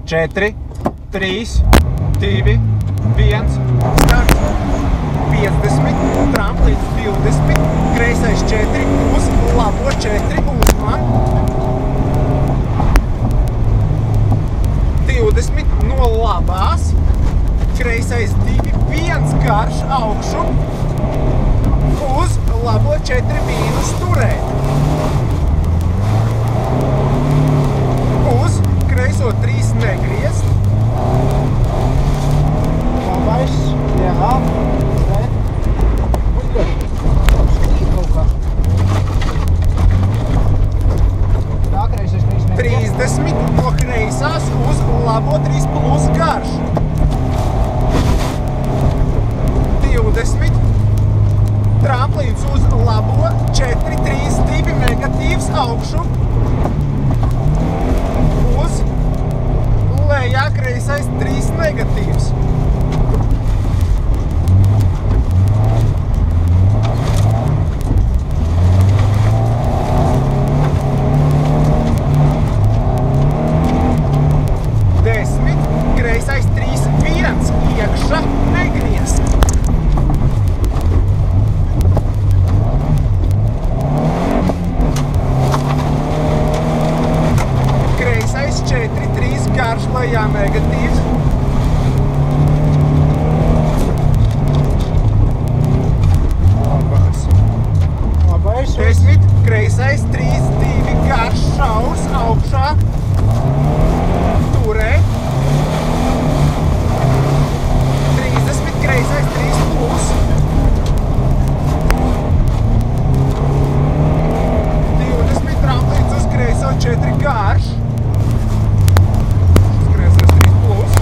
4, 3, 2, 1, starts. 50, tramplīns 20, kreisais 4, uz labo 4, uzman. 20 no labās, kreisais 2, 1 garš augšu, uz labo 4 mīnus turēt. Uz kreiso 3 negriezt. Labais, jā. Skriet kaut kā. Tā kreisais 3 negriezt. 30 no kreisās uz labo 3 plus garš. 20 tramplīns uz labo 4, 3, 2 negatīvs augšu. Uz lejā kreisais 3 negatīvs. Kreisais 3, 1, iekša, negriezt. Kreisais 4, 3, garš, lejā, negatīvs. Labais. 10, kreisais 3, 2, garš, šaurs, augšā, turēt. 30, kreisais 3 plus. 20, tramplīns uz kreiso 4 garš. Uz kreisais 3 plus.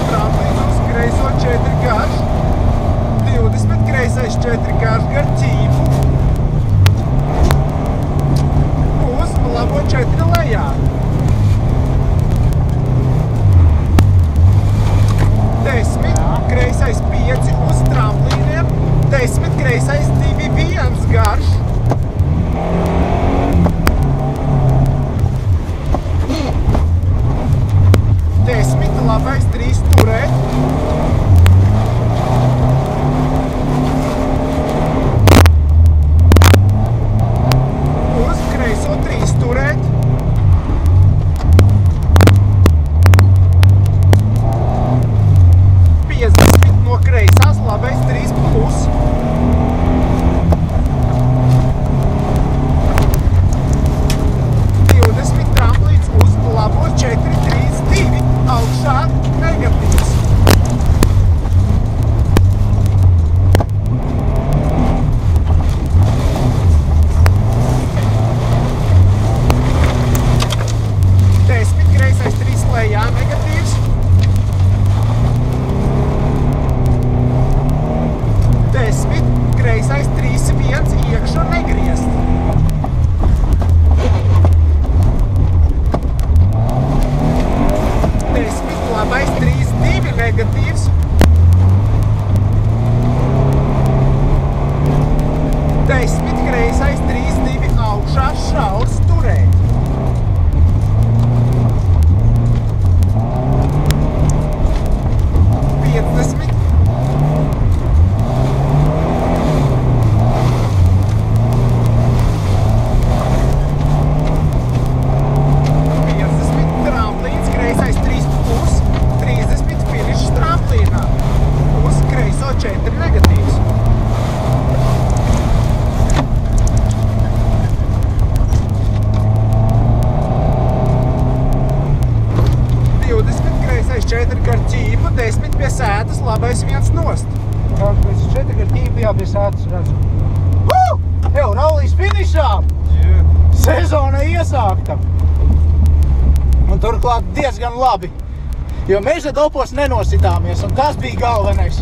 Tramplīns uz kreiso 4 garš. 20, kreisais 4 garš gar ķīpu. Uz labo 4 lejā. 10, kreisais 5 uz tramplīniem, 10, kreisais 2, 1 garš. 10, labais 3 turēt. Uz kreiso 3 turēt. 50 no kreisās, labais 3 plus. 20 tramplīns uz labo 4, 3, 2, augšā, negatīvs. Kreisais 3 lejā, negatīvs. 10, kreisais 3, 1, iekšu, negriezt. 10, labais 3, 2, negatīvs. 10, kreisais 3, 2, augšā, šaurs, turēt. 50. 50 tramplīns, kreisais 3 plus, 30 finišs tramplīnā. Uz kreiso 4 negatīvs. 20 kreisais 4 gar ķīpu, 10 pie sētas, labais 1 nost. Kaut pēc 4 gar ķīpu jā pie sētas redzu. Jau, rallijas finišā! Sezona iesākta! Un turklāt diezgan labi, jo mēs ar dopos nenositāmies, un tas bija galvenais.